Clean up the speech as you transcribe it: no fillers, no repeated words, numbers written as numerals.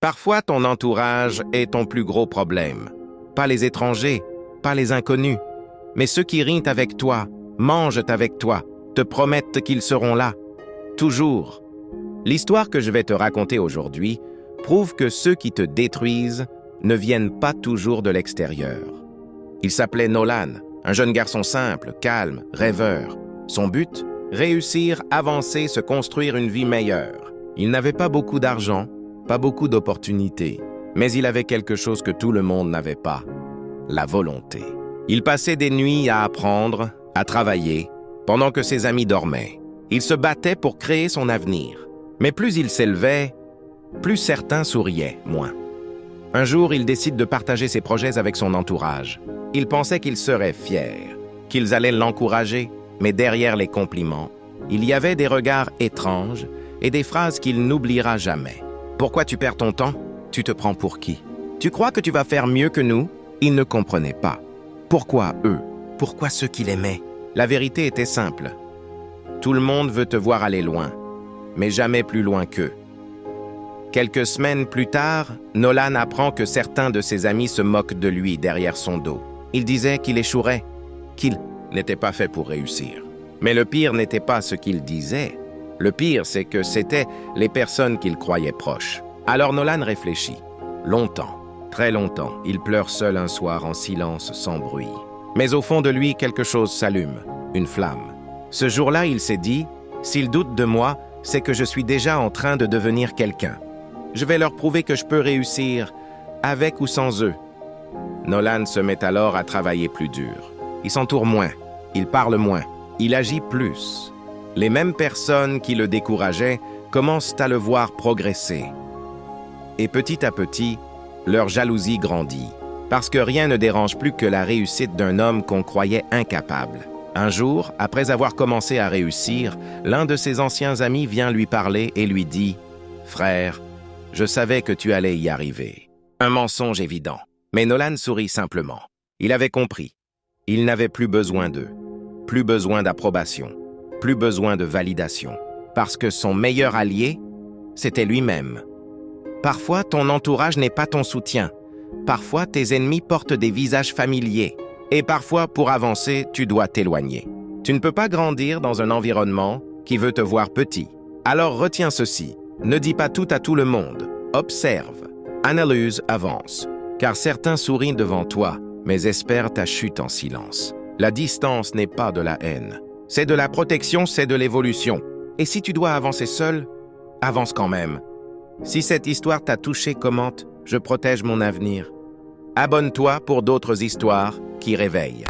Parfois, ton entourage est ton plus gros problème. Pas les étrangers, pas les inconnus, mais ceux qui rient avec toi, mangent avec toi, te promettent qu'ils seront là. Toujours. L'histoire que je vais te raconter aujourd'hui prouve que ceux qui te détruisent ne viennent pas toujours de l'extérieur. Il s'appelait Nolan, un jeune garçon simple, calme, rêveur. Son but? Réussir, avancer, se construire une vie meilleure. Il n'avait pas beaucoup d'argent, pas beaucoup d'opportunités, mais il avait quelque chose que tout le monde n'avait pas, la volonté. Il passait des nuits à apprendre, à travailler, pendant que ses amis dormaient. Il se battait pour créer son avenir. Mais plus il s'élevait, plus certains souriaient, moins. Un jour, il décide de partager ses projets avec son entourage. Il pensait qu'ils seraient fiers, qu'ils allaient l'encourager, mais derrière les compliments, il y avait des regards étranges et des phrases qu'il n'oubliera jamais. « Pourquoi tu perds ton temps? Tu te prends pour qui? Tu crois que tu vas faire mieux que nous? » Il ne comprenait pas. Pourquoi eux? Pourquoi ceux qu'il aimait? La vérité était simple. Tout le monde veut te voir aller loin, mais jamais plus loin qu'eux. Quelques semaines plus tard, Nolan apprend que certains de ses amis se moquent de lui derrière son dos. Ils disaient qu'il échouerait, qu'il n'était pas fait pour réussir. Mais le pire n'était pas ce qu'il disait. Le pire, c'est que c'était les personnes qu'il croyait proches. Alors Nolan réfléchit. Longtemps, très longtemps, il pleure seul un soir en silence, sans bruit. Mais au fond de lui, quelque chose s'allume, une flamme. Ce jour-là, il s'est dit, s'ils doutent de moi, c'est que je suis déjà en train de devenir quelqu'un. Je vais leur prouver que je peux réussir, avec ou sans eux. Nolan se met alors à travailler plus dur. Il s'entoure moins, il parle moins, il agit plus. Les mêmes personnes qui le décourageaient commencent à le voir progresser. Et petit à petit, leur jalousie grandit, parce que rien ne dérange plus que la réussite d'un homme qu'on croyait incapable. Un jour, après avoir commencé à réussir, l'un de ses anciens amis vient lui parler et lui dit « Frère, je savais que tu allais y arriver. » Un mensonge évident. Mais Nolan sourit simplement. Il avait compris. Il n'avait plus besoin d'eux. Plus besoin d'approbation. Plus besoin de validation. Parce que son meilleur allié, c'était lui-même. Parfois, ton entourage n'est pas ton soutien. Parfois, tes ennemis portent des visages familiers. Et parfois, pour avancer, tu dois t'éloigner. Tu ne peux pas grandir dans un environnement qui veut te voir petit. Alors retiens ceci. Ne dis pas tout à tout le monde. Observe, analyse, avance. Car certains sourient devant toi, mais espèrent ta chute en silence. La distance n'est pas de la haine. C'est de la protection, c'est de l'évolution. Et si tu dois avancer seul, avance quand même. Si cette histoire t'a touché, commente, je protège mon avenir. Abonne-toi pour d'autres histoires qui réveillent.